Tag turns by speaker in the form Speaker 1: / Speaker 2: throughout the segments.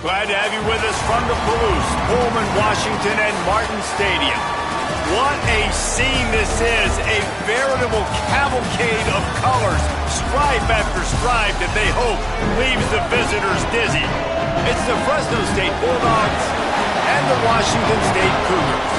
Speaker 1: Glad to have you with us from the Palouse, Pullman, Washington, and Martin Stadium. What a scene this is, a veritable cavalcade of colors, stripe after stripe that they hope leaves the visitors dizzy. It's the Fresno State Bulldogs and the Washington State Cougars.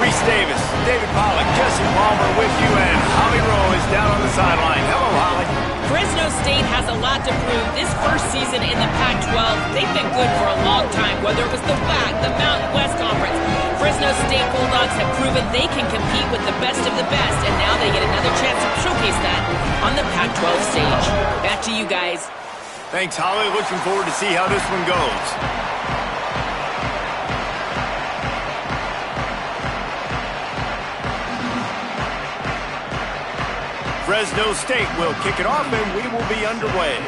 Speaker 1: Reese Davis, David Pollack, Jesse Palmer with you, and Holly Rowe is down on the sideline. Hello, Holly.
Speaker 2: Fresno State has a lot to prove. This first season in the Pac-12, they've been good for a long time, whether it was the WAC, the Mountain West Conference. Fresno State Bulldogs have proven they can compete with the best of the best, and now they get another chance to showcase that on the Pac-12 stage. Back to you guys.
Speaker 1: Thanks, Holly. Looking forward to see how this one goes. Fresno State will kick it off, and we will be underway.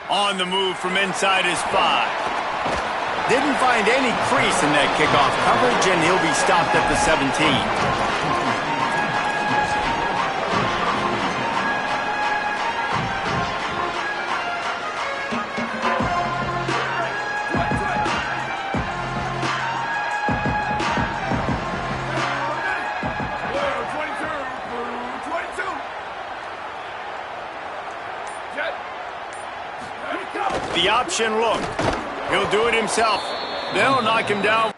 Speaker 1: On the move from inside his 5. Didn't find any crease in that kickoff coverage, and he'll be stopped at the 17. The option look. He'll do it himself. They'll knock him down.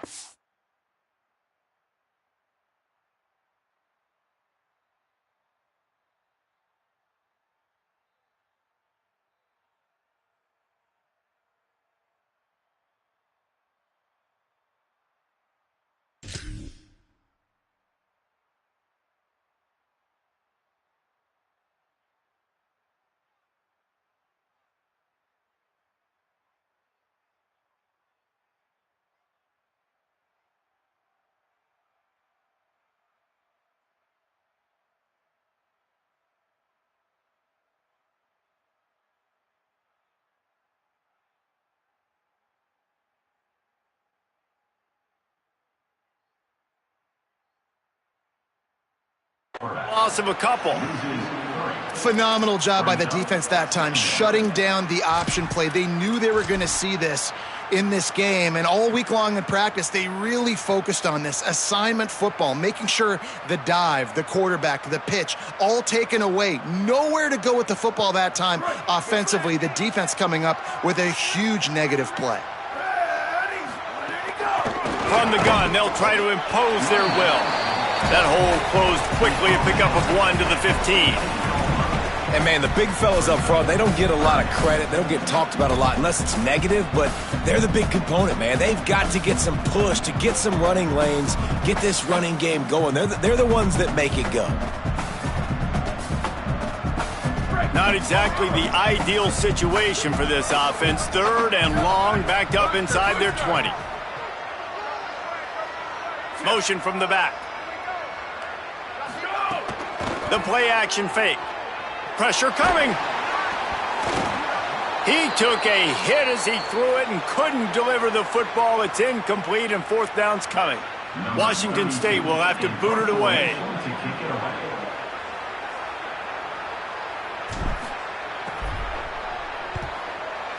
Speaker 1: Loss of a couple.
Speaker 3: Phenomenal job by the defense that time, shutting down the option play. They knew they were going to see this in this game, and all week long in practice, they really focused on this assignment football, making sure the dive, the quarterback, the pitch, all taken away. Nowhere to go with the football that time offensively. The defense coming up with a huge negative play.
Speaker 1: From the gun, they'll try to impose their will. That hole closed quickly, a pickup of 1 to the 15.
Speaker 4: And, man, the big fellas up front, they don't get a lot of credit. They don't get talked about a lot unless it's negative, but they're the big component, man. They've got to get some push, to get some running lanes, get this running game going. They're the ones that make it go.
Speaker 1: Not exactly the ideal situation for this offense. 3rd and long, backed up inside their 20. Motion from the back. The play action fake. Pressure coming. He took a hit as he threw it and couldn't deliver the football. It's incomplete and 4th down's coming. Washington State will have to boot it away.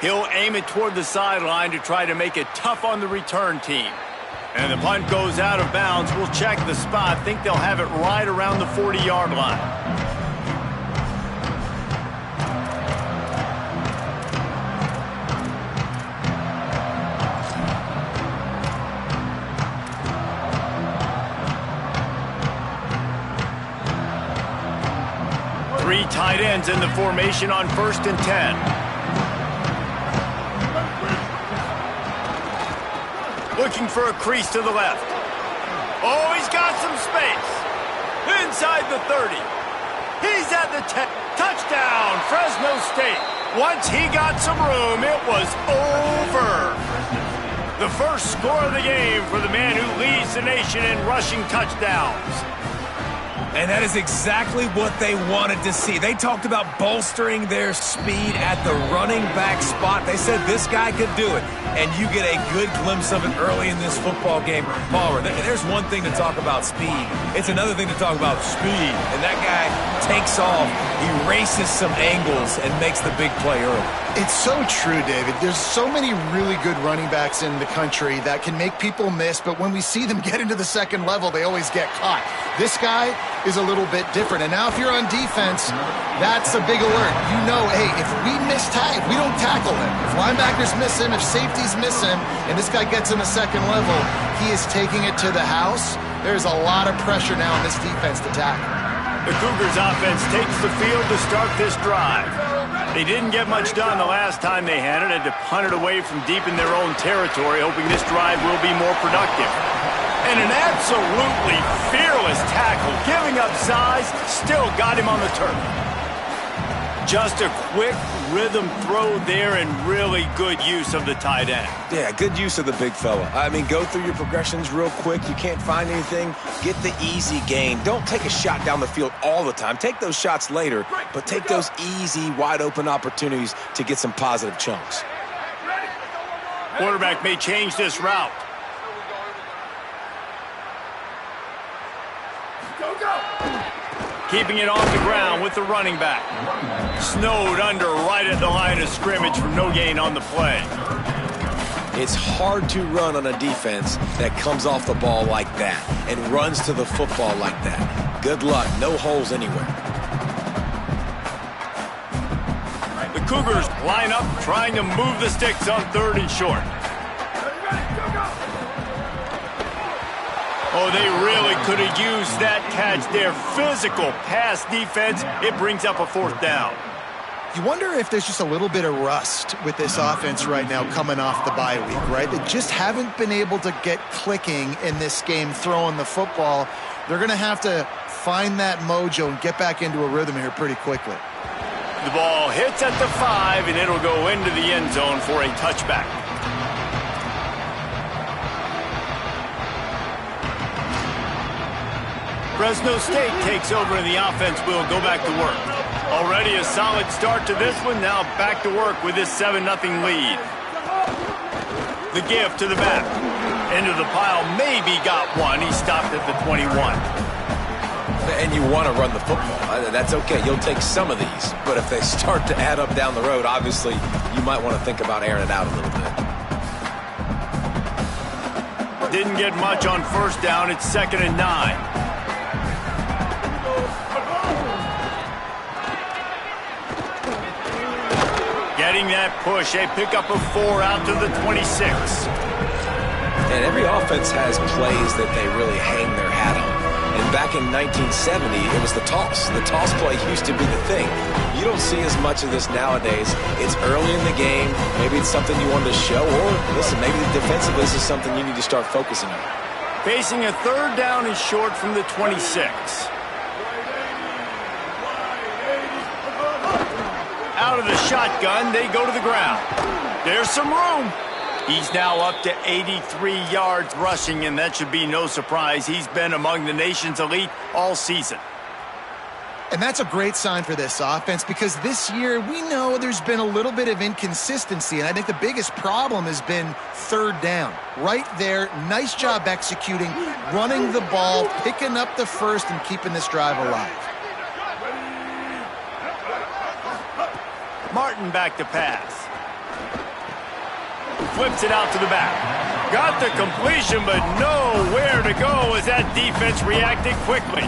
Speaker 1: He'll aim it toward the sideline to try to make it tough on the return team. And the punt goes out of bounds. We'll check the spot. Think they'll have it right around the 40-yard line. Three tight ends in the formation on 1st and 10. Looking for a crease to the left. Oh, he's got some space. Inside the 30. He's at the 10. Touchdown, Fresno State. Once he got some room, it was over. The first score of the game for the man who leads the nation in rushing touchdowns.
Speaker 4: And that is exactly what they wanted to see. They talked about bolstering their speed at the running back spot. They said this guy could do it. And you get a good glimpse of it early in this football game. Palmer, there's one thing to talk about speed. It's another thing to talk about speed. And that guy takes off, erases some angles, and makes the big play early.
Speaker 3: It's so true, David. There's so many really good running backs in the country that can make people miss, but when we see them get into the second level, they always get caught. This guy is a little bit different. And now if you're on defense, that's a big alert. You know, hey, if we if we don't tackle him, if linebackers miss him, if safeties miss him, and this guy gets in the second level, he is taking it to the house. There's a lot of pressure now on this defense to tackle.
Speaker 1: The Cougars offense takes the field to start this drive. They didn't get much done the last time they had it to punt it away from deep in their own territory, hoping this drive will be more productive. And an absolutely fearless tackle, giving up size, still got him on the turf. Just a quick rhythm throw there and really good use of the tight end.
Speaker 4: Yeah, good use of the big fella. I mean, go through your progressions real quick. You can't find anything. Get the easy gain. Don't take a shot down the field all the time. Take those shots later, but take those easy, wide-open opportunities to get some positive chunks.
Speaker 1: Quarterback may change this route. Keeping it off the ground with the running back. Snowed under right at the line of scrimmage from no gain on the play.
Speaker 4: It's hard to run on a defense that comes off the ball like that and runs to the football like that. Good luck. No holes anywhere.
Speaker 1: The Cougars line up trying to move the sticks on 3rd and short. Oh, they really could have used that catch there. Physical pass defense. It brings up a 4th down.
Speaker 3: You wonder if there's just a little bit of rust with this offense right now coming off the bye week, right? They just haven't been able to get clicking in this game throwing the football. They're going to have to find that mojo and get back into a rhythm here pretty quickly.
Speaker 1: The ball hits at the 5, and it'll go into the end zone for a touchback. Fresno State takes over and the offense will go back to work. Already a solid start to this one. Now back to work with this 7-0 lead. The give to the back. Into the pile. Maybe got one. He stopped at the 21.
Speaker 4: And you want to run the football. That's okay. You'll take some of these. But if they start to add up down the road, obviously you might want to think about airing it out a little bit.
Speaker 1: Didn't get much on 1st down. It's 2nd and 9. Getting that push, a pickup of 4 out to the 26.
Speaker 4: And every offense has plays that they really hang their hat on. And back in 1970, it was the toss. The toss play used to be the thing. You don't see as much of this nowadays. It's early in the game. Maybe it's something you wanted to show. Or, listen, maybe defensively this is something you need to start focusing on.
Speaker 1: Facing a 3rd down and short from the 26. Out of the shotgun, they go to the ground. There's some room. He's now up to 83 yards rushing, and that should be no surprise. He's been among the nation's elite all season.
Speaker 3: And that's a great sign for this offense because this year we know there's been a little bit of inconsistency, and I think the biggest problem has been 3rd down. Right there, nice job executing, running the ball, picking up the 1st, and keeping this drive alive.
Speaker 1: Martin back to pass. Flips it out to the back. Got the completion, but nowhere to go as that defense reacted quickly.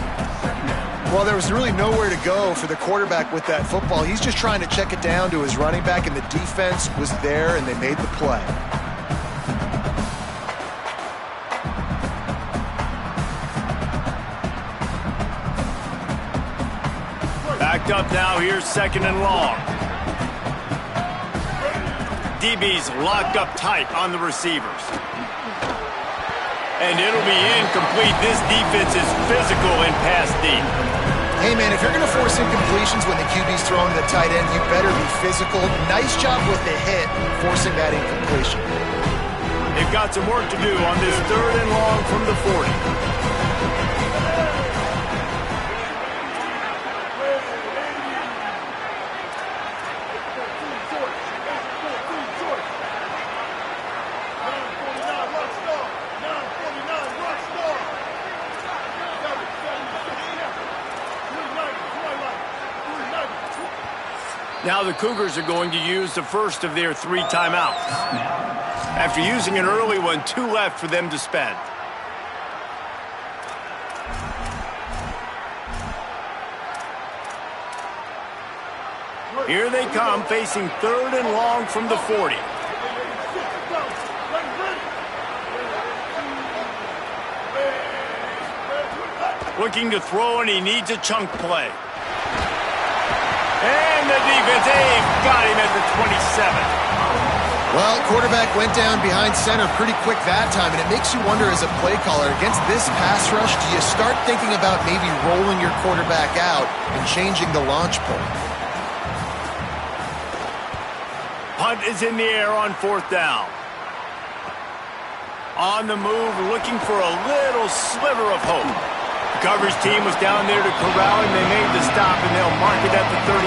Speaker 3: Well, there was really nowhere to go for the quarterback with that football. He's just trying to check it down to his running back, and the defense was there, and they made the play.
Speaker 1: Backed up now, here's 2nd and long. DB's locked up tight on the receivers. And it'll be incomplete. This defense is physical in pass deep.
Speaker 3: Hey, man, if you're going to force incompletions when the QB's throwing the tight end, you better be physical. Nice job with the hit, forcing that incompletion.
Speaker 1: They've got some work to do on this 3rd and long from the 40. Now the Cougars are going to use the first of their 3 timeouts. After using an early one, 2 left for them to spend. Here they come, facing 3rd and long from the 40. Looking to throw, and he needs a chunk play. And the defense, they've got him at the 27.
Speaker 3: Well, quarterback went down behind center pretty quick that time, and it makes you wonder as a play caller, against this pass rush, do you start thinking about maybe rolling your quarterback out and changing the launch point?
Speaker 1: Punt is in the air on 4th down. On the move, looking for a little sliver of hope. The coverage team was down there to corral him. They made the stop, and they'll mark it at the 39.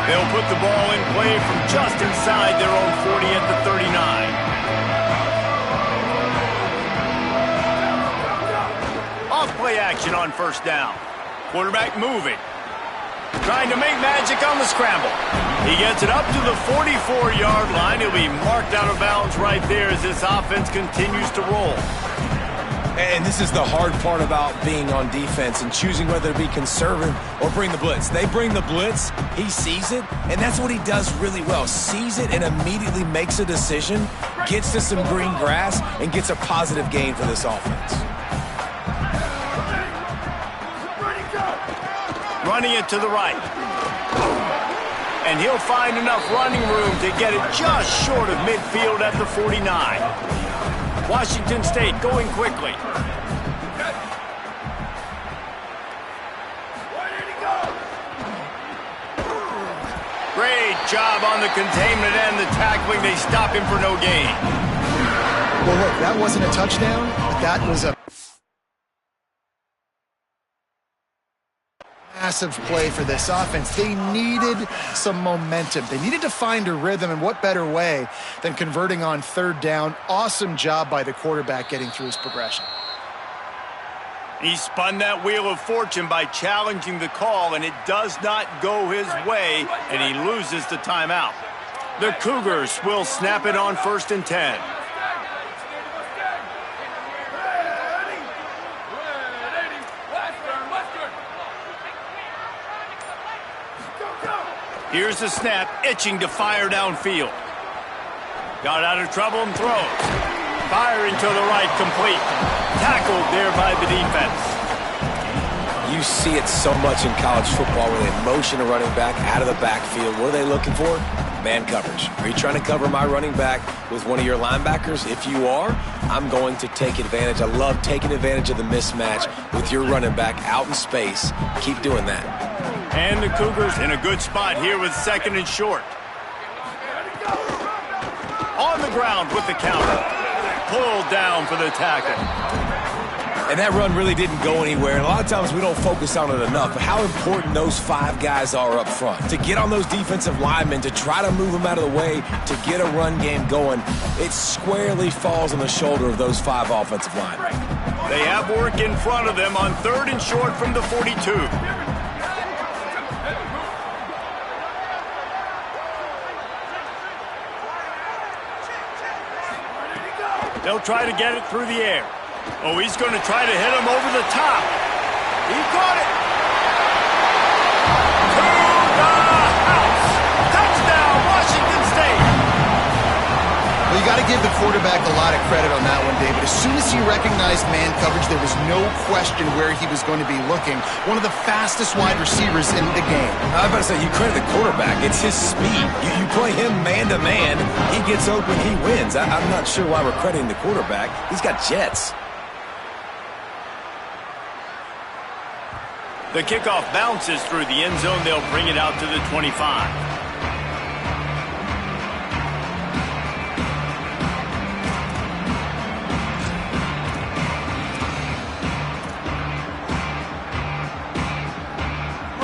Speaker 1: They'll put the ball in play from just inside their own 40 at the 39. Off play action on 1st down. Quarterback moving. Trying to make magic on the scramble. He gets it up to the 44-yard line. He'll be marked out of bounds right there as this offense continues to roll.
Speaker 4: And this is the hard part about being on defense and choosing whether to be conservative or bring the blitz. They bring the blitz, he sees it, and that's what he does really well. Sees it and immediately makes a decision, gets to some green grass, and gets a positive gain for this offense.
Speaker 1: Running it to the right. And he'll find enough running room to get it just short of midfield at the 49. Washington State going quickly. Great job on the containment and the tackling. They stop him for no gain.
Speaker 3: Well, look, that wasn't a touchdown, but that was a massive play for this offense. They needed some momentum. They needed to find a rhythm, and what better way than converting on 3rd down. Awesome job by the quarterback getting through his progression.
Speaker 1: He spun that wheel of fortune by challenging the call, and it does not go his way, and he loses the timeout. The Cougars will snap it on 1st and 10. Here's the snap, itching to fire downfield. Got out of trouble and throws. Firing to the right, complete. Tackled there by the defense.
Speaker 4: You see it so much in college football where they motion a running back out of the backfield. What are they looking for? Man coverage. Are you trying to cover my running back with one of your linebackers? If you are, I'm going to take advantage. I love taking advantage of the mismatch with your running back out in space. Keep doing that.
Speaker 1: And the Cougars in a good spot here with 2nd and short. On the ground with the counter. Pulled down for the tackle.
Speaker 4: And that run really didn't go anywhere. And a lot of times we don't focus on it enough, but how important those 5 guys are up front. To get on those defensive linemen, to try to move them out of the way, to get a run game going, it squarely falls on the shoulder of those 5 offensive linemen.
Speaker 1: They have work in front of them on 3rd and short from the 42. They'll try to get it through the air. Oh, he's going to try to hit him over the top. He caught it. To the house. Touchdown, Washington State.
Speaker 3: Well, you got to give the quarterback a lot of credit on that one, David. As soon as he recognized man coverage, there was no question where he was going to be looking. One of the fastest wide receivers in the game.
Speaker 4: I was about to say, you credit the quarterback. It's his speed. You play him man-to-man, he gets open, he wins. I'm not sure why we're crediting the quarterback. He's got jets.
Speaker 1: The kickoff bounces through the end zone. They'll bring it out to the 25.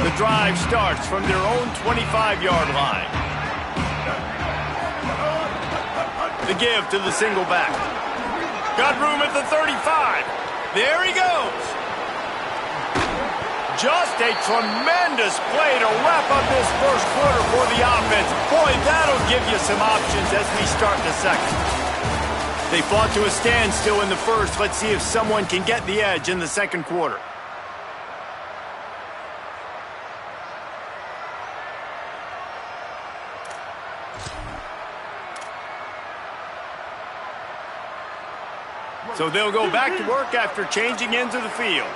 Speaker 1: The drive starts from their own 25-yard line. The give to the single back. Got room at the 35. There he goes. Just a tremendous play to wrap up this first quarter for the offense. Boy, that'll give you some options as we start the second. They fought to a standstill in the first. Let's see if someone can get the edge in the second quarter. So they'll go back to work after changing into the field.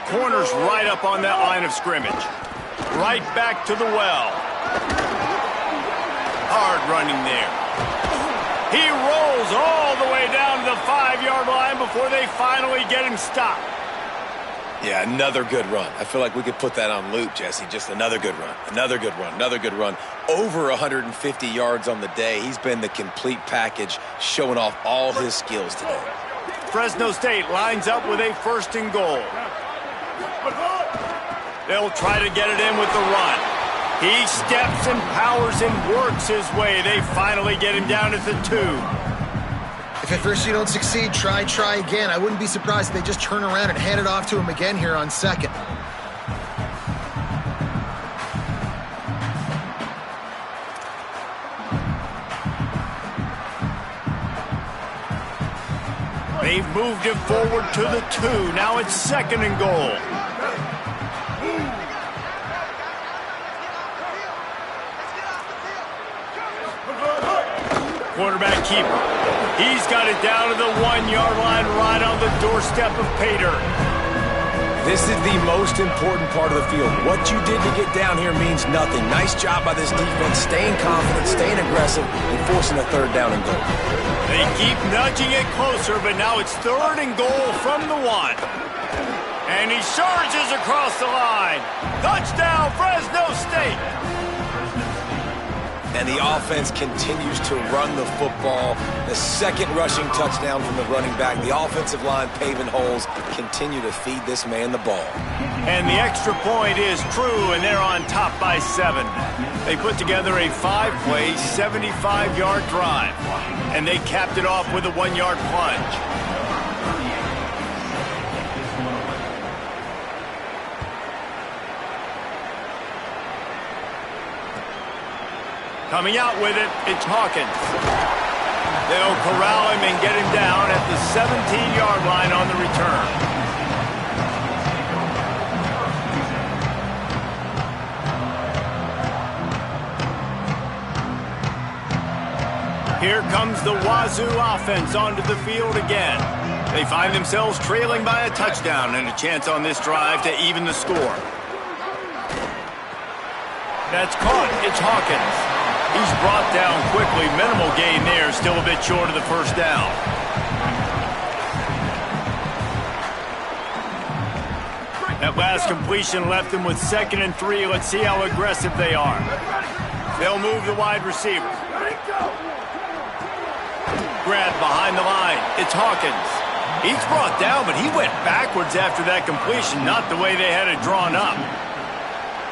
Speaker 1: Corner's right up on that line of scrimmage. Right back to the well. Hard running there. He rolls all the way down to the 5-yard line before they finally get him stopped.
Speaker 4: Yeah, another good run. I feel like we could put that on loop, Jesse. Just another good run, another good run, another good run. Over 150 yards on the day. He's been the complete package, showing off all his skills today.
Speaker 1: Fresno State lines up with a 1st and goal. They'll try to get it in with the run. He steps and powers and works his way. They finally get him down at the 2.
Speaker 3: If at first you don't succeed, try again. I wouldn't be surprised if they just turn around and hand it off to him again here on 2nd.
Speaker 1: They've moved it forward to the 2. Now it's 2nd and goal. Quarterback keeper. He's got it down to the 1-yard line right on the doorstep of pay dirt.
Speaker 4: This is the most important part of the field. What you did to get down here means nothing. Nice job by this defense, staying confident, staying aggressive, and forcing a 3rd down and goal.
Speaker 1: They keep nudging it closer, but now it's 3rd and goal from the 1. And he surges across the line. Touchdown, Fresno State.
Speaker 4: And the offense continues to run the football. The 2nd rushing touchdown from the running back. The offensive line paving holes. Continue to feed this man the ball.
Speaker 1: And the extra point is true, and they're on top by 7. They put together a 5-play, 75-yard drive. And they capped it off with a 1-yard plunge. Coming out with it, it's Hawkins. They'll corral him and get him down at the 17-yard line on the return. Here comes the Wazoo offense onto the field again. They find themselves trailing by a touchdown and a chance on this drive to even the score. That's caught. It's Hawkins. He's brought down quickly. Minimal gain there. Still a bit short of the 1st down. That last completion left them with 2nd and 3. Let's see how aggressive they are. They'll move the wide receiver. Grab behind the line. It's Hawkins. He's brought down, but he went backwards after that completion, not the way they had it drawn up.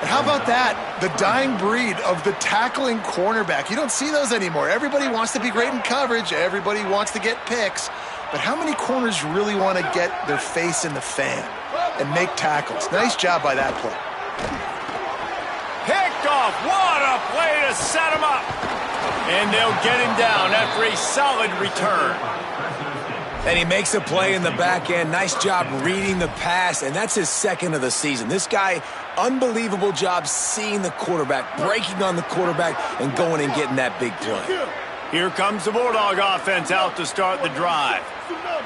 Speaker 3: How about that? The dying breed of the tackling cornerback. You don't see those anymore. Everybody wants to be great in coverage. Everybody wants to get picks. But how many corners really want to get their face in the fan and make tackles? Nice job by that play.
Speaker 1: Picked off. What a play to set him up. And they'll get him down after a solid return.
Speaker 4: And he makes a play in the back end. Nice job reading the pass, and that's his 2nd of the season. This guy, unbelievable job seeing the quarterback, breaking on the quarterback, and going and getting that big play.
Speaker 1: Here comes the Bulldog offense out to start the drive.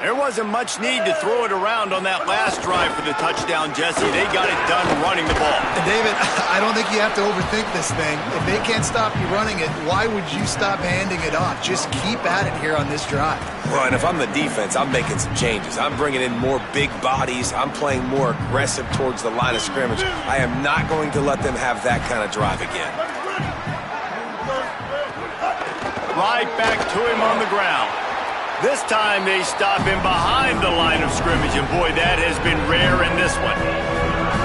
Speaker 1: There wasn't much need to throw it around on that last drive for the touchdown, Jesse. They got it done running the ball.
Speaker 3: And David, I don't think you have to overthink this thing. If they can't stop you running it, why would you stop handing it off? Just keep at it here on this drive.
Speaker 4: Well, and if I'm the defense, I'm making some changes. I'm bringing in more big bodies. I'm playing more aggressive towards the line of scrimmage. I am not going to let them have that kind of drive again.
Speaker 1: Right back to him on the ground. This time they stop him behind the line of scrimmage, and boy, that has been rare in this one.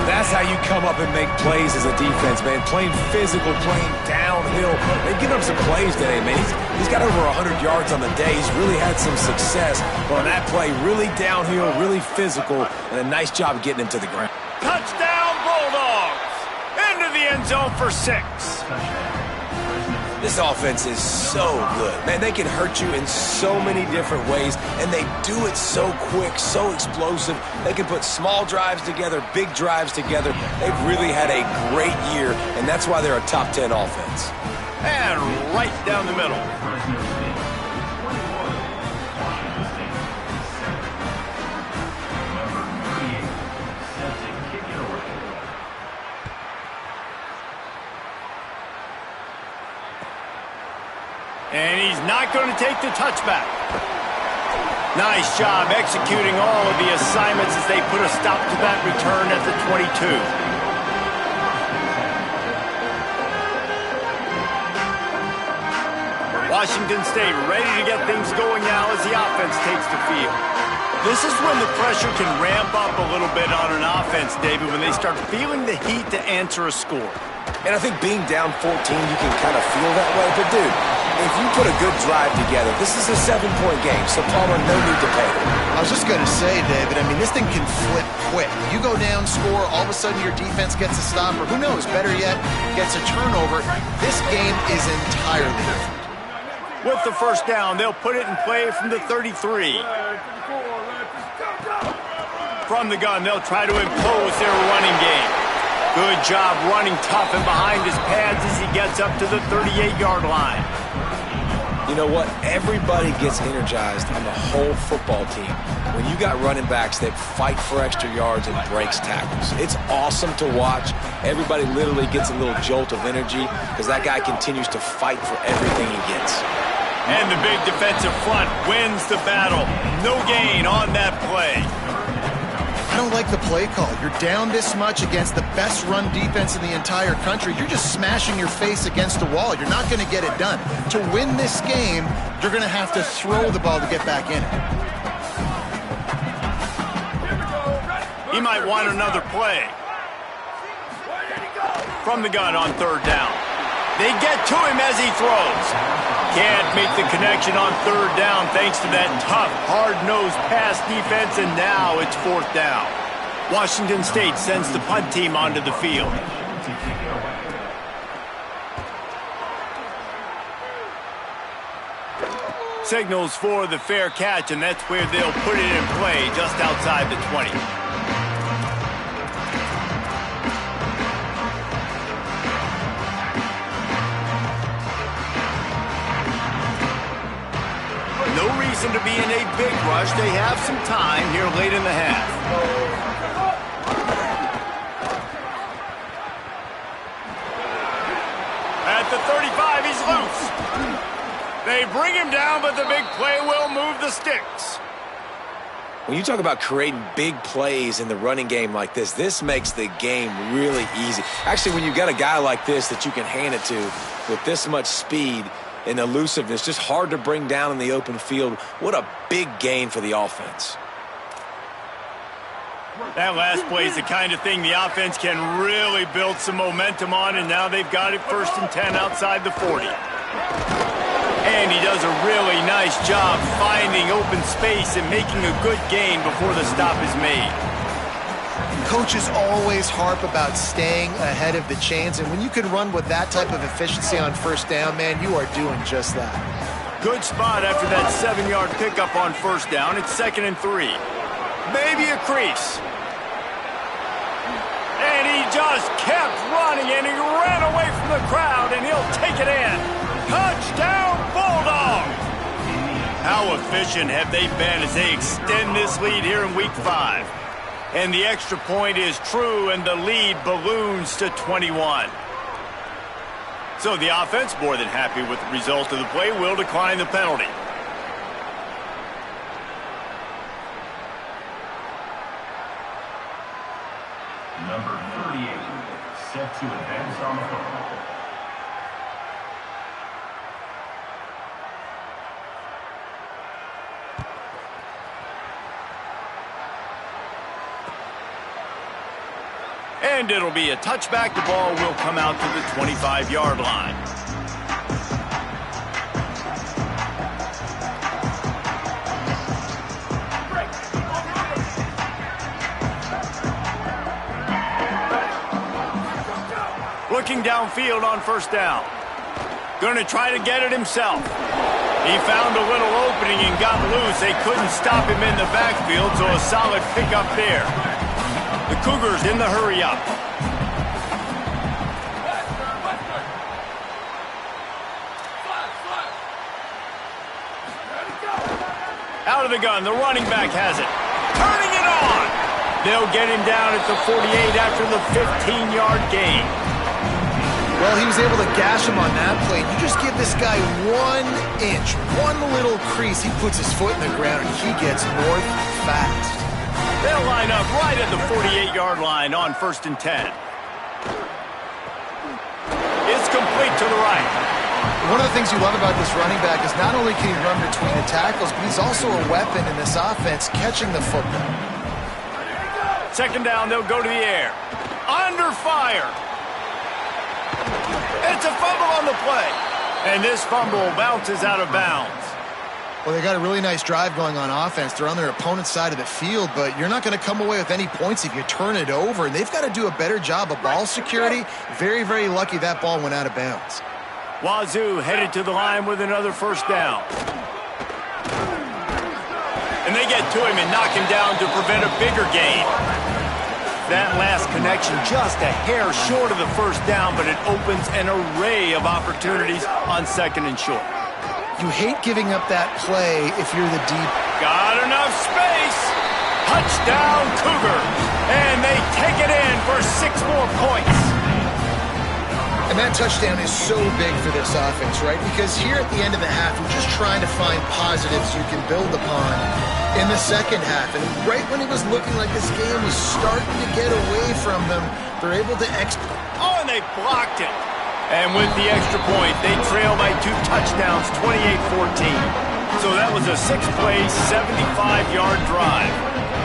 Speaker 4: That's how you come up and make plays as a defense, man. Playing physical, playing downhill. They've given him some plays today, man. He's got over 100 yards on the day. He's really had some success. But on that play, really downhill, really physical, and a nice job getting him to the ground.
Speaker 1: Touchdown, Bulldogs! Into the end zone for 6.
Speaker 4: This offense is so good. Man, they can hurt you in so many different ways, and they do it so quick, so explosive. They can put small drives together, big drives together. They've really had a great year, and that's why they're a top 10 offense.
Speaker 1: And right down the middle. And he's not going to take the touchback. Nice job executing all of the assignments as they put a stop to that return at the 22. Washington State ready to get things going now as the offense takes the field. This is when the pressure can ramp up a little bit on an offense, David, when they start feeling the heat to answer a score.
Speaker 4: And I think being down 14, you can kind of feel that way. But, dude, if you put a good drive together, this is a 7-point game, so Palmer, no need to panic.
Speaker 3: I was just going to say, David, I mean, this thing can flip quick. You go down, score, all of a sudden your defense gets a stop, or who knows, better yet, gets a turnover. This game is entirely different.
Speaker 1: With the first down, they'll put it in play from the 33. From the gun, they'll try to impose their running game. Good job running tough and behind his pads as he gets up to the 38-yard line.
Speaker 4: You know what? Everybody gets energized on the whole football team when you got running backs that fight for extra yards and breaks tackles. It's awesome to watch. Everybody literally gets a little jolt of energy because that guy continues to fight for everything he gets.
Speaker 1: And the big defensive front wins the battle. No gain on that play.
Speaker 3: I don't like the play call. You're down this much against the best run defense in the entire country. You're just smashing your face against the wall. You're not going to get it done. To win this game, you're going to have to throw the ball to get back in it.
Speaker 1: He might want another play. From the gun on third down. They get to him as he throws. Can't make the connection on third down thanks to that tough, hard-nosed pass defense, and now it's fourth down. Washington State sends the punt team onto the field. Signals for the fair catch, and that's where they'll put it in play just outside the 20. No reason to be in a big rush. They have some time here late in the half. At the 35, he's loose. They bring him down, but the big play will move the sticks.
Speaker 4: When you talk about creating big plays in the running game like this, this makes the game really easy. Actually, when you've got a guy like this that you can hand it to with this much speed and elusiveness, just hard to bring down in the open field. What a big gain for the offense.
Speaker 1: That last play is the kind of thing the offense can really build some momentum on, and now they've got it 1st and 10 outside the 40. And he does a really nice job finding open space and making a good gain before the stop is made.
Speaker 3: Coaches always harp about staying ahead of the chains, and when you can run with that type of efficiency on first down, man, you are doing just that.
Speaker 1: Good spot after that 7-yard pickup on first down. It's 2nd and 3. Maybe a crease. And he just kept running, and he ran away from the crowd, and he'll take it in. Touchdown, Bulldogs! How efficient have they been as they extend this lead here in Week 5? And the extra point is true, and the lead balloons to 21. So the offense, more than happy with the result of the play, will decline the penalty.
Speaker 5: Number 38, set to advance on the football.
Speaker 1: And it'll be a touchback. The ball will come out to the 25-yard line. looking downfield on first down. Going to try to get it himself. He found a little opening and got loose. They couldn't stop him in the backfield, so a solid pickup there. The Cougars in the hurry up. Out of the gun, the running back has it. Turning it on! They'll get him down at the 48 after the 15-yard gain.
Speaker 3: Well, he was able to gash him on that play. You just give this guy 1 inch, one little crease, he puts his foot in the ground, and he gets north fast.
Speaker 1: They'll line up right at the 48-yard line on 1st and 10. It's complete to the right.
Speaker 3: One of the things you love about this running back is not only can he run between the tackles, but he's also a weapon in this offense catching the football.
Speaker 1: 2nd down, they'll go to the air. Under fire. It's a fumble on the play. And this fumble bounces out of bounds.
Speaker 3: Well, they got a really nice drive going on offense. They're on their opponent's side of the field, but you're not going to come away with any points if you turn it over. And they've got to do a better job of ball security. Very, very lucky that ball went out of bounds.
Speaker 1: Wazoo headed to the line with another 1st down. And they get to him and knock him down to prevent a bigger gain. That last connection just a hair short of the 1st down, but it opens an array of opportunities on 2nd and short.
Speaker 3: You hate giving up that play if you're the deep.
Speaker 1: Got enough space. Touchdown Cougar. And they take it in for 6 more points.
Speaker 3: And that touchdown is so big for this offense, right? Because here at the end of the half, you're just trying to find positives you can build upon in the 2nd half. And right when it was looking like this game was starting to get away from them, they're able to
Speaker 1: Oh, and they blocked it. And with the extra point, they trail by 2 touchdowns, 28-14. So that was a 6-play, 75-yard drive.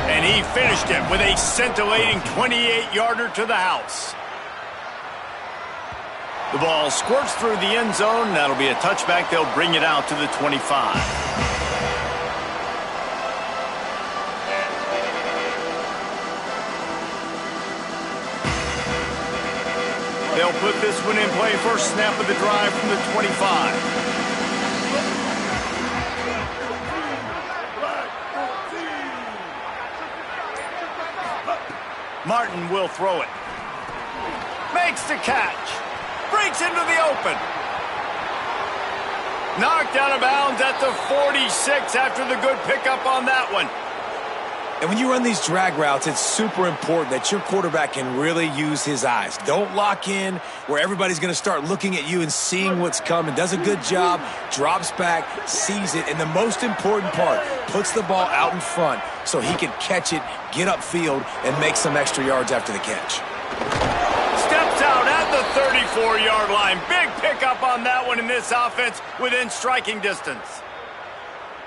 Speaker 1: And he finished it with a scintillating 28-yarder to the house. The ball squirts through the end zone. That'll be a touchback. They'll bring it out to the 25. They'll put this one in play. First snap of the drive from the 25. Martin will throw it. Makes the catch. Breaks into the open. Knocked out of bounds at the 46 after the good pickup on that one.
Speaker 4: And when you run these drag routes, it's super important that your quarterback can really use his eyes. Don't lock in where everybody's going to start looking at you and seeing what's coming. Does a good job, drops back, sees it, and the most important part, puts the ball out in front so he can catch it, get upfield, and make some extra yards after the catch.
Speaker 1: Steps out at the 34-yard line. Big pickup on that one in this offense within striking distance.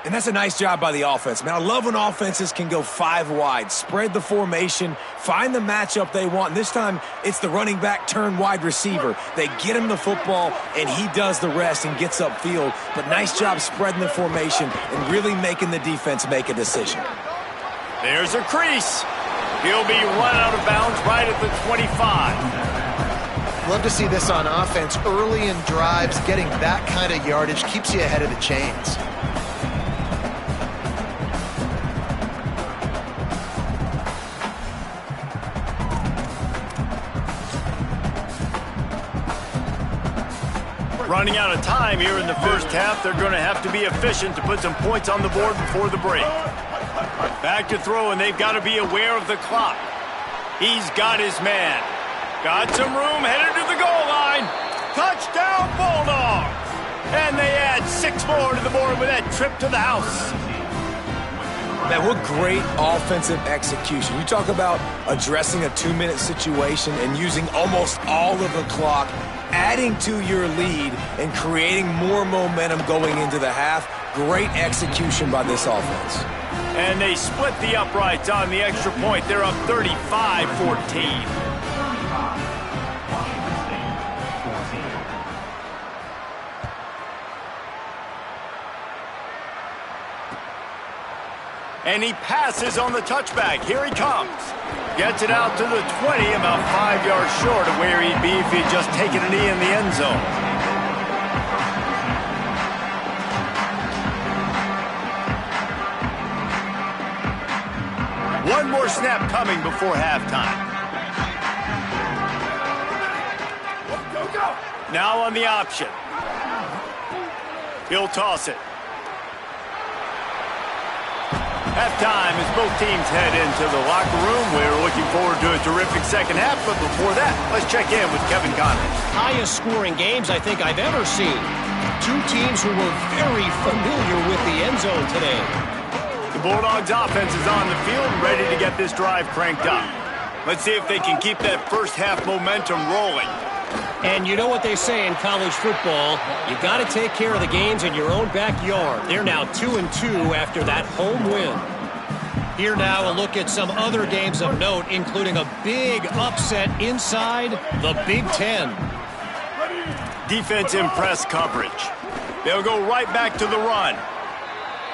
Speaker 4: And that's a nice job by the offense, man. I love when offenses can go 5 wide, spread the formation, find the matchup they want. And this time, it's the running back turn wide receiver. They get him the football, and he does the rest and gets upfield. But nice job spreading the formation and really making the defense make a decision.
Speaker 1: There's a crease. He'll be run out of bounds right at the 25.
Speaker 3: Love to see this on offense. Early in drives, getting that kind of yardage keeps you ahead of the chains.
Speaker 1: Running out of time here in the first half. They're going to have to be efficient to put some points on the board before the break. Back to throw, and they've got to be aware of the clock. He's got his man. Got some room, headed to the goal line. Touchdown, Bulldogs! And they add 6 more to the board with that trip to the house.
Speaker 4: Man, what great offensive execution. You talk about addressing a 2-minute situation and using almost all of the clock, adding to your lead and creating more momentum going into the half. Great execution by this offense.
Speaker 1: And they split the uprights on the extra point. They're up 35-14. And he passes on the touchback. Here he comes. Gets it out to the 20, about 5 yards short of where he'd be if he'd just taken a knee in the end zone. One more snap coming before halftime. Now on the option. He'll toss it. Halftime as both teams head into the locker room. We're looking forward to a terrific second half, but before that, let's check in with Kevin Conner.
Speaker 6: Highest scoring games I think I've ever seen. Two teams who were very familiar with the end zone today.
Speaker 1: The Bulldogs offense is on the field, ready to get this drive cranked up. Let's see if they can keep that first half momentum rolling.
Speaker 6: And you know what they say in college football, you got to take care of the games in your own backyard. They're now 2-2 after that home win. Here now a look at some other games of note, including a big upset inside the Big Ten.
Speaker 1: Defense in press coverage. They'll go right back to the run.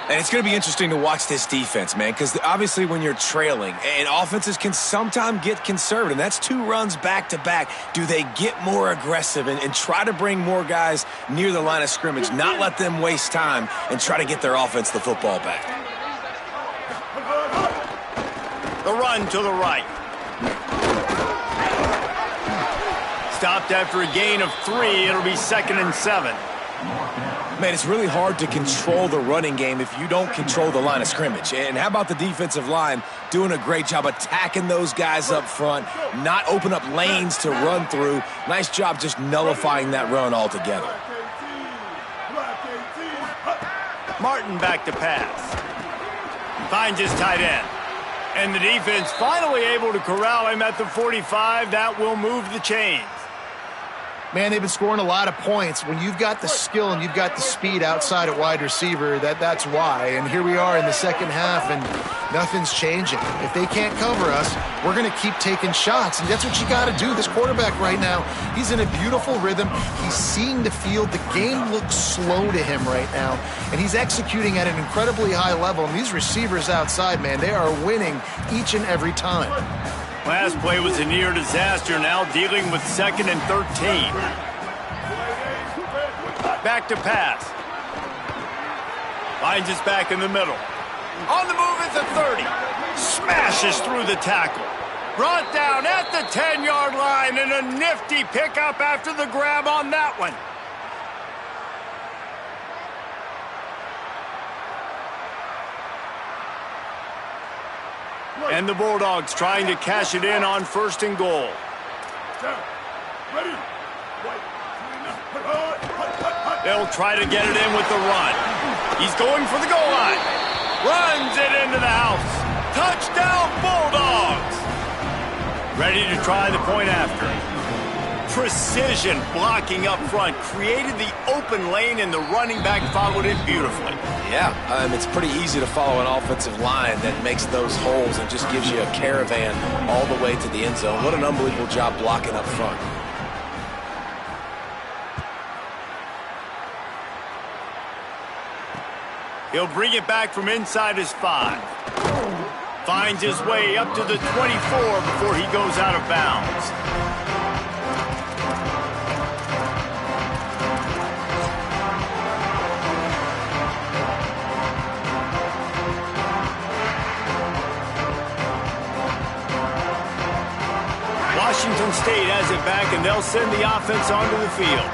Speaker 4: And it's going to be interesting to watch this defense, man, because obviously when you're trailing, and offenses can sometimes get conservative. That's 2 runs back-to-back. Do they get more aggressive and try to bring more guys near the line of scrimmage, not let them waste time, and try to get their offense the football back?
Speaker 1: The run to the right. Stopped after a gain of 3. It'll be 2nd and 7.
Speaker 4: Man, it's really hard to control the running game if you don't control the line of scrimmage. And how about the defensive line doing a great job attacking those guys up front, not open up lanes to run through. Nice job just nullifying that run altogether.
Speaker 1: Martin back to pass. Finds his tight end. And the defense finally able to corral him at the 45. That will move the chains.
Speaker 3: Man, they've been scoring a lot of points. When you've got the skill and you've got the speed outside at wide receiver, that's why. And here we are in the second half, and nothing's changing. If they can't cover us, we're going to keep taking shots, and that's what you got to do. This quarterback right now, he's in a beautiful rhythm. He's seeing the field. The game looks slow to him right now, and he's executing at an incredibly high level. And these receivers outside, man, they are winning each and every time.
Speaker 1: Last play was a near disaster, now dealing with 2nd and 13. Back to pass. Finds us back in the middle. On the move at the 30. Smashes through the tackle. Brought down at the 10-yard line, and a nifty pickup after the grab on that one. And the Bulldogs trying to cash it in on 1st and goal. They'll try to get it in with the run. He's going for the goal line. Runs it into the house. Touchdown, Bulldogs. Ready to try the point after. Precision blocking up front. Created the open lane, and the running back followed it beautifully.
Speaker 4: Yeah, it's pretty easy to follow an offensive line that makes those holes and just gives you a caravan all the way to the end zone. What an unbelievable job blocking up front.
Speaker 1: He'll bring it back from inside his 5. Finds his way up to the 24 before he goes out of bounds. Washington State has it back, and they'll send the offense onto the field.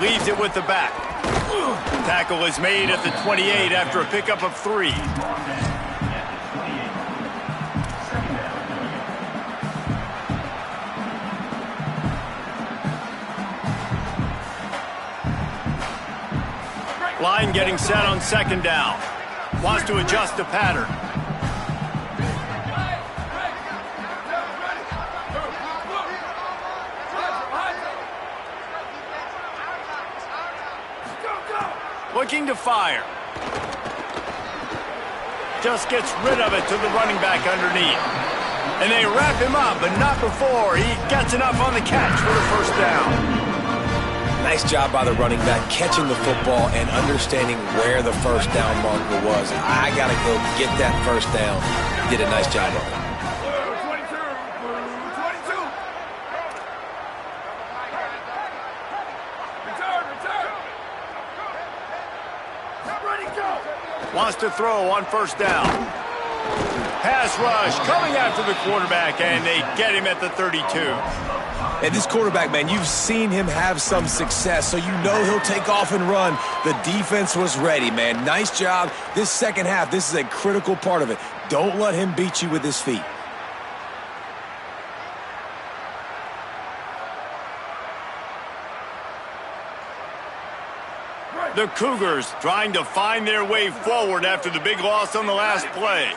Speaker 1: Leaves it with the back. Tackle is made at the 28 after a pickup of 3. Line getting set on 2nd down. Wants to adjust the pattern. Looking to fire. Just gets rid of it to the running back underneath. And they wrap him up, but not before he gets enough on the catch for the 1st down.
Speaker 4: Nice job by the running back, catching the football and understanding where the first down marker was. I got to go get that first down. He did a nice job of it.
Speaker 1: Wants to throw on first down. Pass rush coming after the quarterback, and they get him at the 32.
Speaker 4: And this quarterback, man, you've seen him have some success, so you know he'll take off and run. The defense was ready, man. Nice job. This second half, this is a critical part of it. Don't let him beat you with his feet.
Speaker 1: The Cougars trying to find their way forward after the big loss on the last play.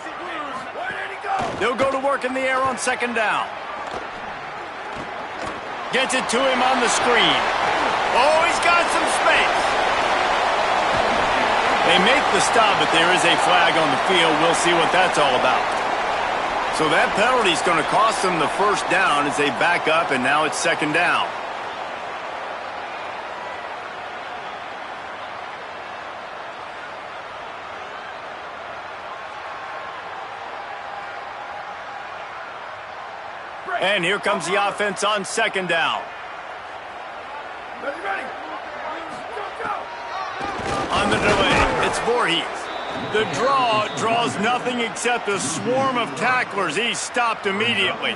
Speaker 1: They'll go to work in the air on second down. Gets it to him on the screen. Oh, he's got some space. They make the stop, but there is a flag on the field. We'll see what that's all about. So that penalty is going to cost them the first down as they back up, and now it's second down. And here comes the offense on second down.
Speaker 5: Ready.
Speaker 1: On the delay, it's Voorhees. The draw draws nothing except a swarm of tacklers. He's stopped immediately.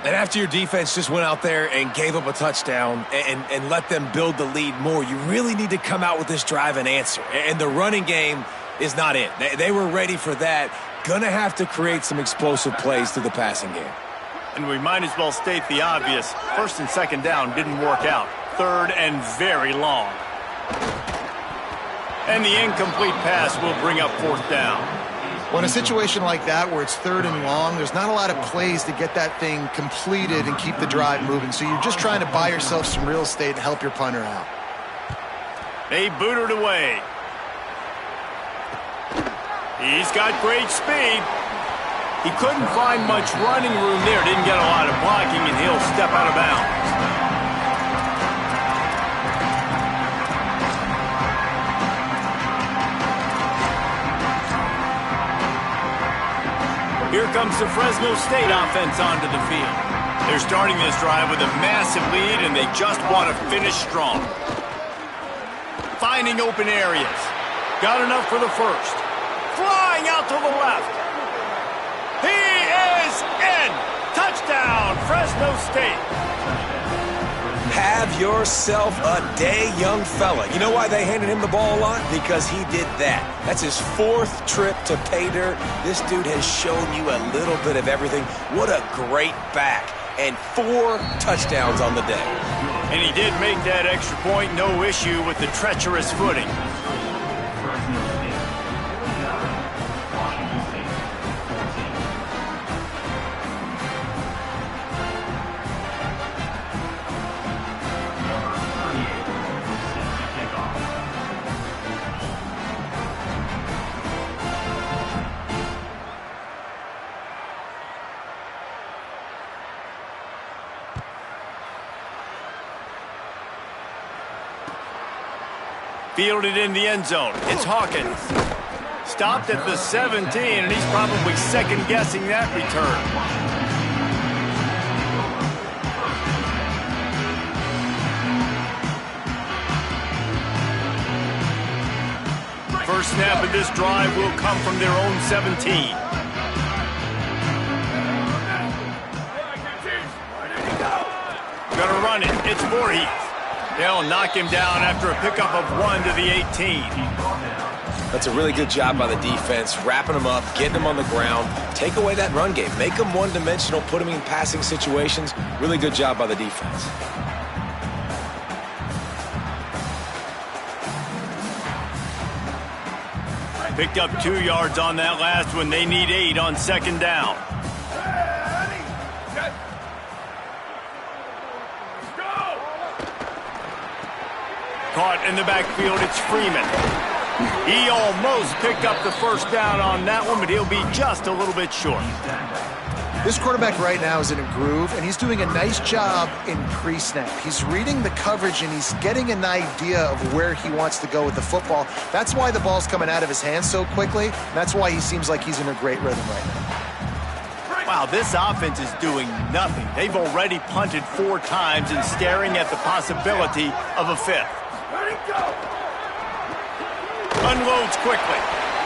Speaker 4: And after your defense just went out there and gave up a touchdown and let them build the lead more, you really need to come out with this drive and answer. And the running game is not it. They were ready for that. Gonna have to create some explosive plays through the passing game.
Speaker 1: And we might as well state the obvious. First and second down didn't work out. Third and very long. And the incomplete pass will bring up fourth down.
Speaker 3: Well, in a situation like that where it's third and long, there's not a lot of plays to get that thing completed and keep the drive moving. So you're just trying to buy yourself some real estate and help your punter out.
Speaker 1: They boot it away. He's got great speed. He couldn't find much running room there. Didn't get a lot of blocking, and he'll step out of bounds. Here comes the Fresno State offense onto the field. They're starting this drive with a massive lead, and they just want to finish strong. Finding open areas. Got enough for the first. Flying out to the left. He is in! Touchdown, Fresno State!
Speaker 4: Have yourself a day, young fella. You know why they handed him the ball a lot? Because he did that. That's his fourth trip to pay dirt. This dude has shown you a little bit of everything. What a great back. And 4 touchdowns on the day.
Speaker 1: And he did make that extra point, no issue with the treacherous footing. Fielded in the end zone. It's Hawkins. Stopped at the 17, and he's probably second-guessing that return. First snap of this drive will come from their own 17. Gonna run it. It's Voorhees. They'll knock him down after a pickup of 1 to the 18.
Speaker 4: That's a really good job by the defense, wrapping him up, getting him on the ground. Take away that run game. Make him one-dimensional, put him in passing situations. Really good job by the defense.
Speaker 1: Picked up 2 yards on that last one. They need 8 on second down. Caught in the backfield, it's Freeman. He almost picked up the first down on that one, but he'll be just a little bit short.
Speaker 3: This quarterback right now is in a groove, and he's doing a nice job in pre-snap. He's reading the coverage, and he's getting an idea of where he wants to go with the football. That's why the ball's coming out of his hands so quickly. That's why he seems like he's in a great rhythm right now.
Speaker 1: Wow, this offense is doing nothing. They've already punted 4 times and staring at the possibility of a 5th. Unloads quickly.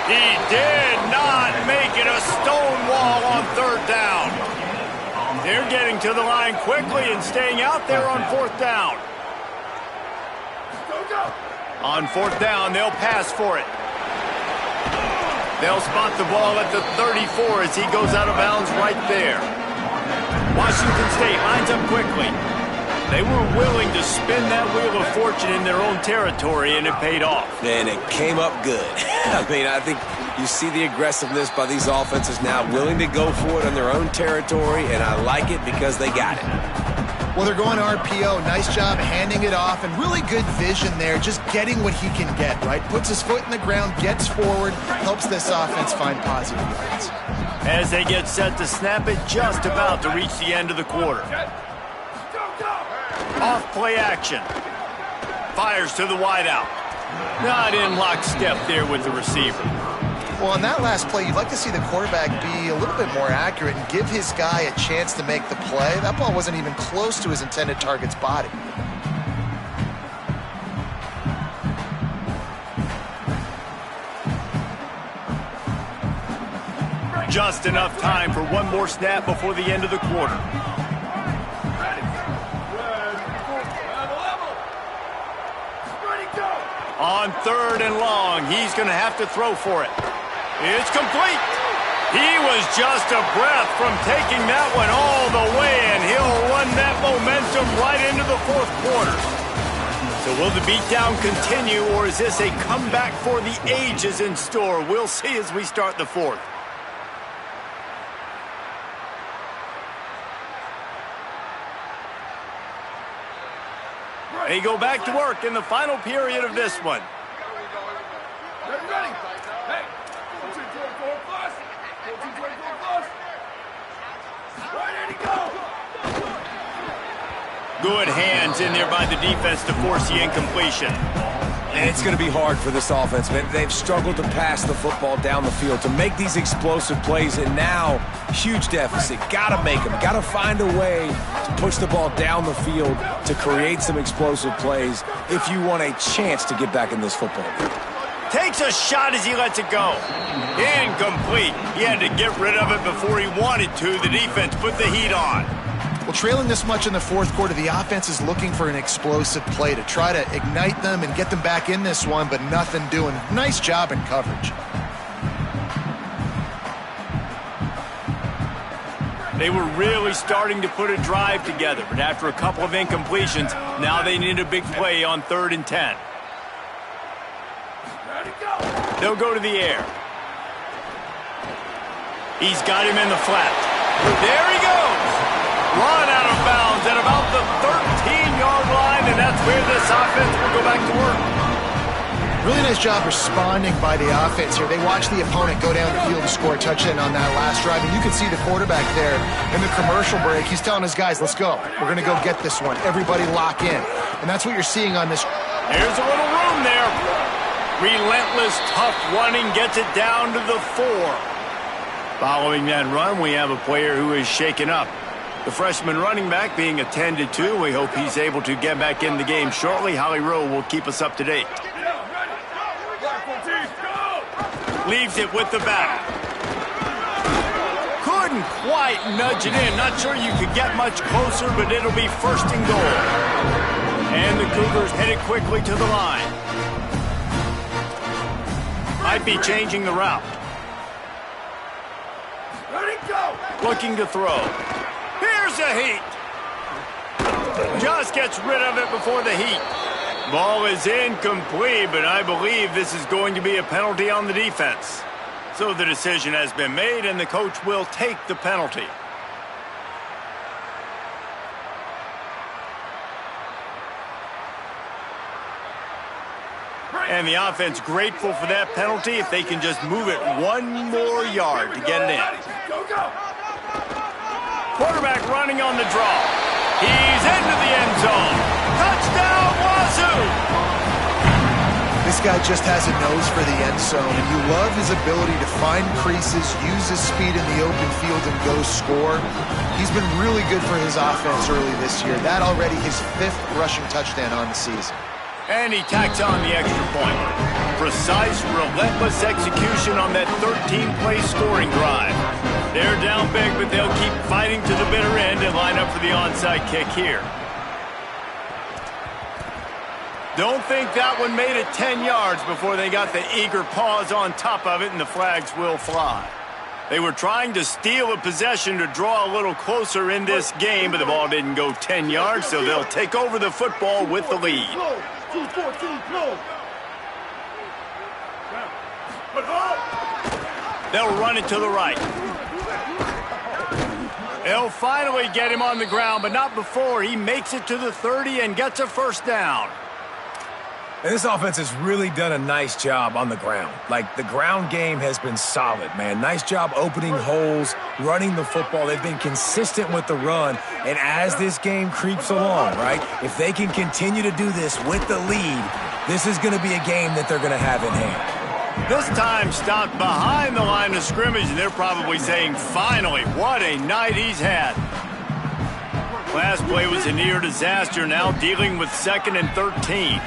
Speaker 1: He did not make it a stone wall on 3rd down. They're getting to the line quickly and staying out there on 4th down. On 4th down, they'll pass for it. They'll spot the ball at the 34 as he goes out of bounds right there. Washington State lines up quickly. They were willing to spin that wheel of fortune in their own territory, and it paid off.
Speaker 4: And it came up good. I mean, I think you see the aggressiveness by these offenses now, willing to go for it on their own territory, and I like it because they got it.
Speaker 3: Well, they're going RPO. Nice job handing it off, and really good vision there, just getting what he can get, right? Puts his foot in the ground, gets forward, helps this offense find positive yards.
Speaker 1: As they get set to snap it, just about to reach the end of the quarter. Off play action. Fires to the wideout. Not in lockstep there with the receiver.
Speaker 3: Well, on that last play, you'd like to see the quarterback be a little bit more accurate and give his guy a chance to make the play. That ball wasn't even close to his intended target's body.
Speaker 1: Just enough time for one more snap before the end of the quarter. On 3rd and long, he's going to have to throw for it. It's complete. He was just a breath from taking that one all the way, and he'll run that momentum right into the 4th quarter. So will the beatdown continue, or is this a comeback for the ages in store? We'll see as we start the 4th. They go back to work in the final period of this one. Good hands in there by the defense to force the incompletion.
Speaker 4: And it's going to be hard for this offense, man. They've struggled to pass the football down the field, to make these explosive plays, and now, huge deficit. Got to make them. Got to find a way to push the ball down the field to create some explosive plays if you want a chance to get back in this football game.
Speaker 1: Takes a shot as he lets it go. Incomplete. He had to get rid of it before he wanted to. The defense put the heat on.
Speaker 3: Well, trailing this much in the 4th quarter, the offense is looking for an explosive play to try to ignite them and get them back in this one, but nothing doing. Nice job in coverage.
Speaker 1: They were really starting to put a drive together, but after a couple of incompletions, now they need a big play on 3rd and 10. They'll go to the air. He's got him in the flat. There he goes. Run out of bounds at about the 13-yard line, and that's where this offense will go back to work.
Speaker 3: Really nice job responding by the offense here. They watched the opponent go down the field and score a touchdown on that last drive, and you can see the quarterback there in the commercial break. He's telling his guys, let's go. We're going to go get this one. Everybody lock in. And that's what you're seeing on this.
Speaker 1: There's a little room there. Relentless, tough running gets it down to the 4. Following that run, we have a player who is shaken up. The freshman running back being attended to. We hope he's able to get back in the game shortly. Holly Rowe will keep us up to date. Leaves it with the back. Couldn't quite nudge it in. Not sure you could get much closer, but it'll be 1st and goal. And the Cougars headed quickly to the line. Might be changing the route. Looking to throw. Here's a heat. Just gets rid of it before the heat. Ball is incomplete, but I believe this is going to be a penalty on the defense. So the decision has been made, and the coach will take the penalty. And the offense grateful for that penalty if they can just move it one more yard to get it in. Quarterback running on the draw. He's into the end zone. Touchdown, Wazoo!
Speaker 3: This guy just has a nose for the end zone, and you love his ability to find creases, use his speed in the open field, and go score. He's been really good for his offense early this year. That already his 5th rushing touchdown on the season.
Speaker 1: And he tacks on the extra point. Precise, relentless execution on that 13-play scoring drive. They're down big, but they'll keep fighting to the bitter end and line up for the onside kick here. Don't think that one made it 10 yards before they got the eager paws on top of it, and the flags will fly. They were trying to steal a possession to draw a little closer in this game, but the ball didn't go 10 yards, so they'll take over the football with the lead. They'll run it to the right. They'll finally get him on the ground, but not before he makes it to the 30 and gets a first down.
Speaker 4: And this offense has really done a nice job on the ground. Like, the ground game has been solid, man. Nice job opening holes, running the football. They've been consistent with the run. And as this game creeps along, right, if they can continue to do this with the lead, this is going to be a game that they're going to have in hand.
Speaker 1: This time stopped behind the line of scrimmage, and they're probably saying, finally, what a night he's had. Last play was a near disaster, now dealing with 2nd and 13.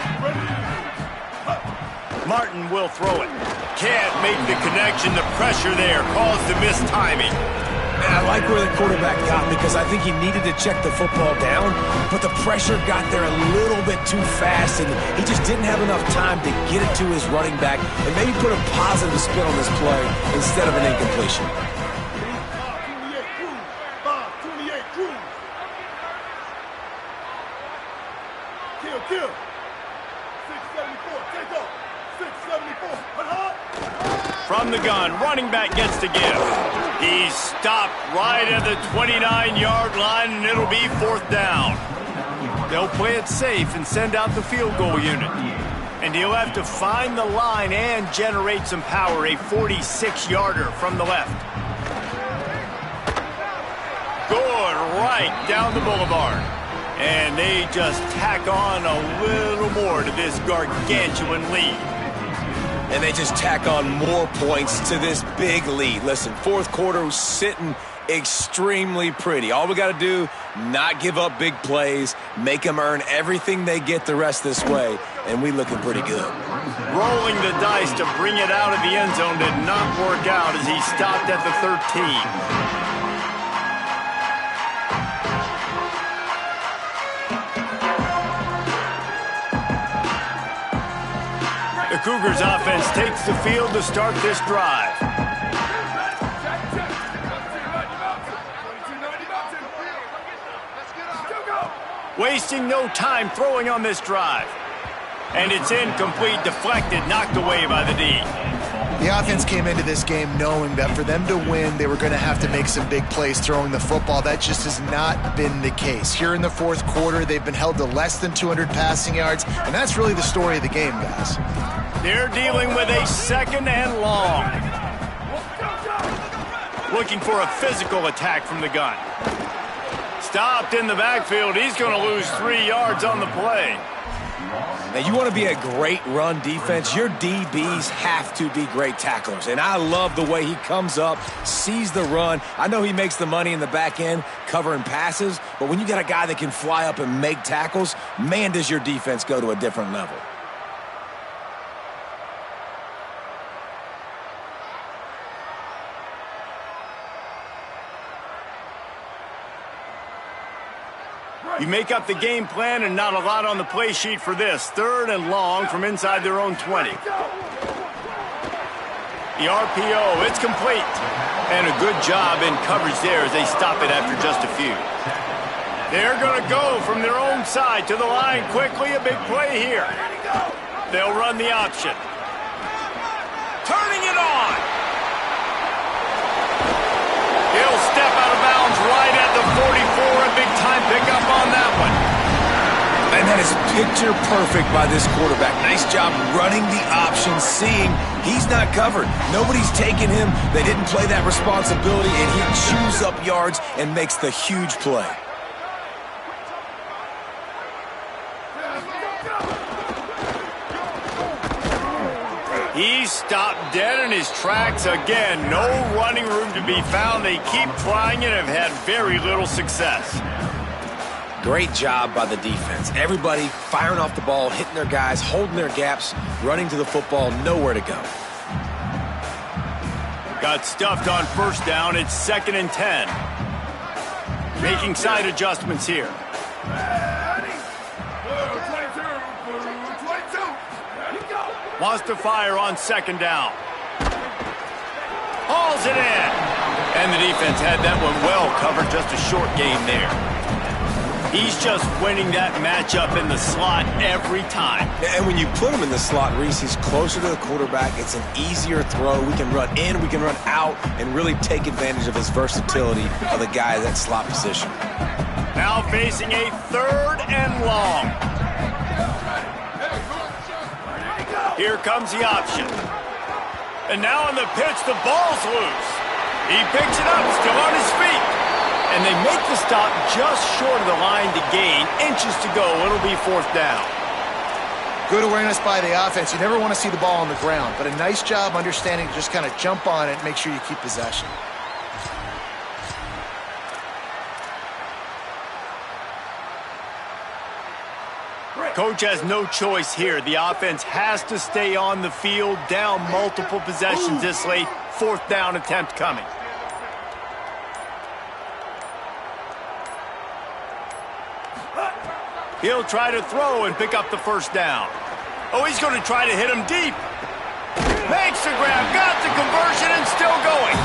Speaker 1: Martin will throw it. Can't make the connection. The pressure there caused the mistiming.
Speaker 4: And I like where the quarterback got, because I think he needed to check the football down, but the pressure got there a little bit too fast, and he just didn't have enough time to get it to his running back and maybe put a positive spin on this play instead of an incompletion.
Speaker 7: Kill. 674, take off. 674,
Speaker 1: from the gun, running back gets the give. He's stopped right at the 29-yard line, and it'll be 4th down. They'll play it safe and send out the field goal unit. And he'll have to find the line and generate some power, a 46-yarder from the left. Good, right down the boulevard. And they just tack on a little more to this gargantuan lead.
Speaker 4: And they just tack on more points to this big lead. Listen, 4th quarter was sitting extremely pretty. All we got to do, not give up big plays, make them earn everything they get the rest this way, and we looking pretty good.
Speaker 1: Rolling the dice to bring it out of the end zone did not work out as he stopped at the 13. The Cougars offense takes the field to start this drive. Wasting no time throwing on this drive. And it's incomplete, deflected, knocked away by the D.
Speaker 3: The offense came into this game knowing that for them to win, they were going to have to make some big plays throwing the football. That just has not been the case. Here in the 4th quarter, they've been held to less than 200 passing yards, and that's really the story of the game, guys.
Speaker 1: They're dealing with a 2nd and long. Looking for a physical attack from the gun. Stopped in the backfield. He's going to lose 3 yards on the play.
Speaker 4: Now, you want to be a great run defense, your DBs have to be great tacklers. And I love the way he comes up, sees the run. I know he makes the money in the back end covering passes, but when you got a guy that can fly up and make tackles, man, does your defense go to a different level.
Speaker 1: You make up the game plan and not a lot on the play sheet for this. 3rd and long from inside their own 20. The RPO, it's complete. And a good job in coverage there as they stop it after just a few. They're going to go from their own side to the line quickly. A big play here. They'll run the option. Turning it on. He'll step out of bounds right at the 44. A big-time pickup on that one.
Speaker 4: And that is picture perfect by this quarterback. Nice job running the option, seeing he's not covered. Nobody's taking him. They didn't play that responsibility, and he chews up up yards and makes the huge play.
Speaker 1: He's stopped dead in his tracks again. No running room to be found. They keep trying and have had very little success.
Speaker 4: Great job by the defense. Everybody firing off the ball, hitting their guys, holding their gaps, running to the football, nowhere to go.
Speaker 1: Got stuffed on first down. It's 2nd and 10. Making side adjustments here. Wants to fire on 2nd down. Hauls it in. And the defense had that one well covered. Just a short game there. He's just winning that matchup in the slot every time.
Speaker 4: And when you put him in the slot, Reese, he's closer to the quarterback. It's an easier throw. We can run in, we can run out, and really take advantage of his versatility of the guy in that slot position.
Speaker 1: Now facing a 3rd and long. Here comes the option. And now on the pitch, the ball's loose. He picks it up, still on his feet. And they make the stop just short of the line to gain. Inches to go. It'll be 4th down.
Speaker 3: Good awareness by the offense. You never want to see the ball on the ground, but a nice job understanding to just kind of jump on it and make sure you keep possession.
Speaker 1: Coach has no choice here. The offense has to stay on the field, down multiple possessions this late. 4th down attempt coming. He'll try to throw and pick up the 1st down. Oh, he's going to try to hit him deep. Makes the grab, got the conversion, and still going.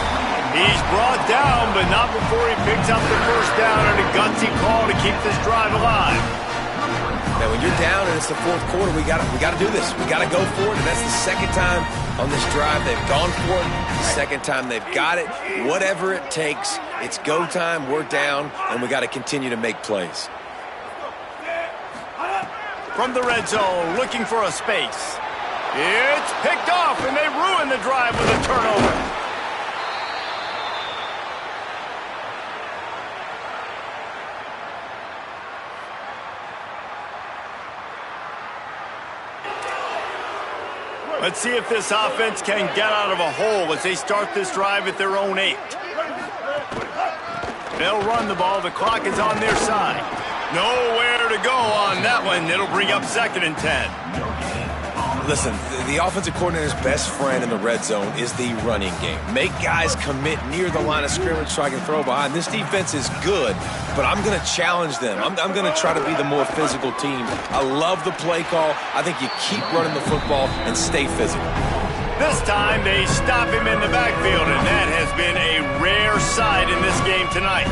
Speaker 1: He's brought down, but not before he picks up the 1st down and a gutsy call to keep this drive alive.
Speaker 4: Now, when you're down and it's the 4th quarter, we got to do this. We got to go for it, and that's the 2nd time on this drive they've gone for it. The 2nd time they've got it. Whatever it takes, it's go time. We're down, and we got to continue to make plays.
Speaker 1: From the red zone, looking for a space. It's picked off, and they ruin the drive with a turnover. Let's see if this offense can get out of a hole as they start this drive at their own 8. They'll run the ball. The clock is on their side. Nowhere to go on that one. It'll bring up 2nd and 10.
Speaker 4: Listen, the offensive coordinator's best friend in the red zone is the running game. Make guys commit near the line of scrimmage so I can throw behind. This defense is good, but I'm going to challenge them. I'm going to try to be the more physical team. I love the play call. I think you keep running the football and stay physical.
Speaker 1: This time they stop him in the backfield, and that has been a rare sight in this game tonight.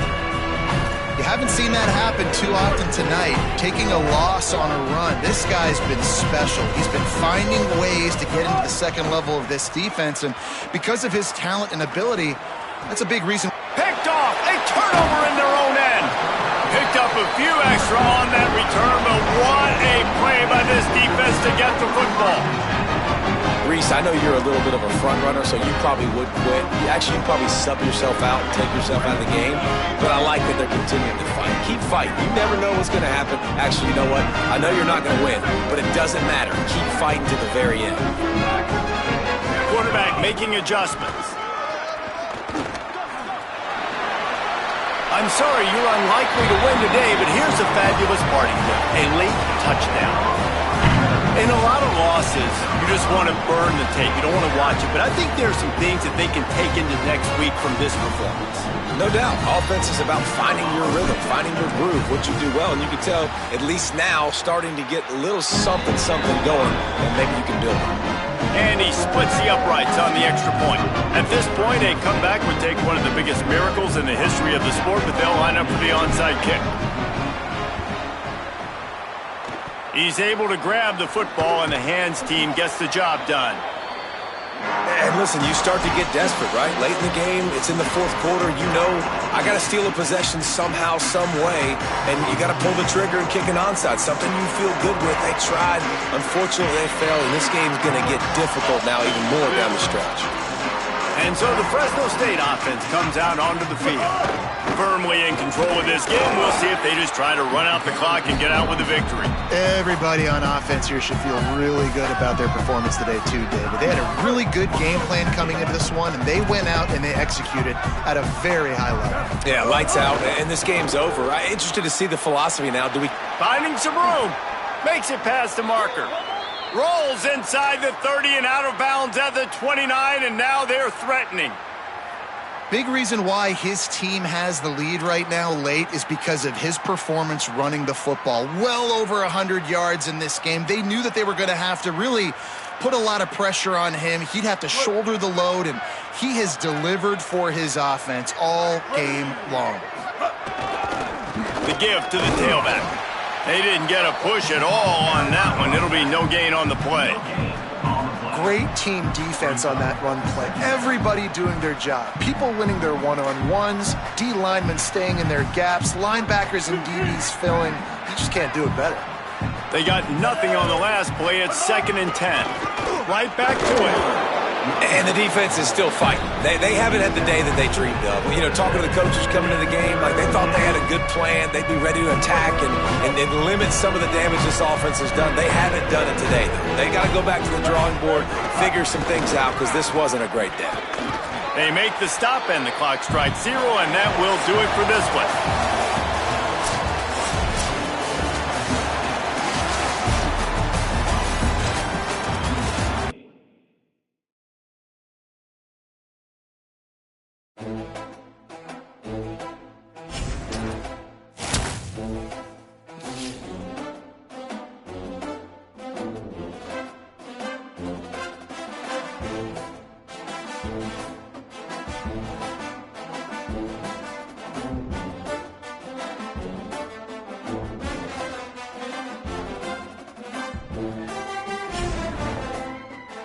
Speaker 3: You haven't seen that happen too often tonight, taking a loss on a run. This guy's been special. He's been finding ways to get into the 2nd level of this defense, and because of his talent and ability, that's a big reason.
Speaker 1: Picked off, a turnover in their own end. Picked up a few extra on that return, but what a play by this defense to get the football.
Speaker 4: Reese, I know you're a little bit of a front runner, so you probably would quit. You'd probably sub yourself out and take yourself out of the game. But I like that they're continuing to fight. Keep fighting. You never know what's going to happen. Actually, you know what? I know you're not going to win, but it doesn't matter. Keep fighting to the very end.
Speaker 1: Quarterback making adjustments. I'm sorry you're unlikely to win today, but here's a fabulous party trick. A late touchdown. In a lot of losses, you just want to burn the tape. You don't want to watch it. But I think there are some things that they can take into next week from this performance.
Speaker 4: No doubt. Offense is about finding your rhythm, finding your groove, what you do well. And you can tell, at least now, starting to get a little something going that maybe you can build on.
Speaker 1: And he splits the uprights on the extra point. At this point, a comeback would take one of the biggest miracles in the history of the sport, but they'll line up for the onside kick. He's able to grab the football, and the hands team gets the job done.
Speaker 4: And listen, you start to get desperate, right? Late in the game, it's in the 4th quarter. You know, I got to steal a possession somehow, some way, and you got to pull the trigger and kick an onside, something you feel good with. They tried. Unfortunately, they failed, and this game's going to get difficult now even more down the stretch.
Speaker 1: And so the Fresno State offense comes out onto the field. firmly in control of this game. We'll see if they just try to run out the clock and get out with a victory.
Speaker 3: Everybody on offense here should feel really good about their performance today too, David. They had a really good game plan coming into this one, and they went out and they executed at a very high level.
Speaker 4: Yeah, lights out, and this game's over. I'm interested to see the philosophy now. Do we...
Speaker 1: Finding some room. Makes it past the marker. Rolls inside the 30 and out of bounds at the 29, and now they're threatening.
Speaker 3: Big reason why his team has the lead right now late is because of his performance running the football. Well over 100 yards in this game. They knew that they were going to have to really put a lot of pressure on him. He'd have to shoulder the load, and he has delivered for his offense all game long.
Speaker 1: The gift to the tailback. They didn't get a push at all on that one. It'll be no gain on the play.
Speaker 3: Great team defense on that run play. Everybody doing their job. People winning their one-on-ones, D linemen staying in their gaps, linebackers and DBs filling. You just can't do it better.
Speaker 1: They got nothing on the last play. It's 2nd and 10. Right back to it.
Speaker 4: And the defense is still fighting. They haven't had the day that they dreamed of. You know, talking to the coaches coming to the game, like they thought they had a good plan. They'd be ready to attack and limit some of the damage this offense has done. They haven't done it today, though. They got to go back to the drawing board, figure some things out, because this wasn't a great day.
Speaker 1: They make the stop and the clock strikes 0, and that will do it for this one.